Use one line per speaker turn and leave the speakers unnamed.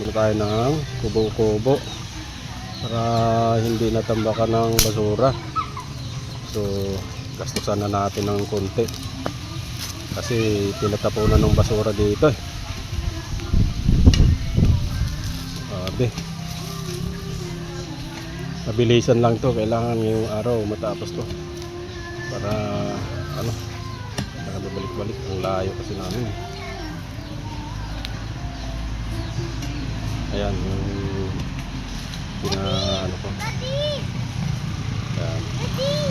Magtatapo na tayo ng kubo-kubo para hindi natambakan ng basura. So gastusan na natin ng konti kasi tinatapunan ng basura dito eh. Sabi mabilisan lang to, kailangan ngayong araw matapos to para ano, balik-balik, ang layo kasi namin. Ayan yung ano ko. Ayan.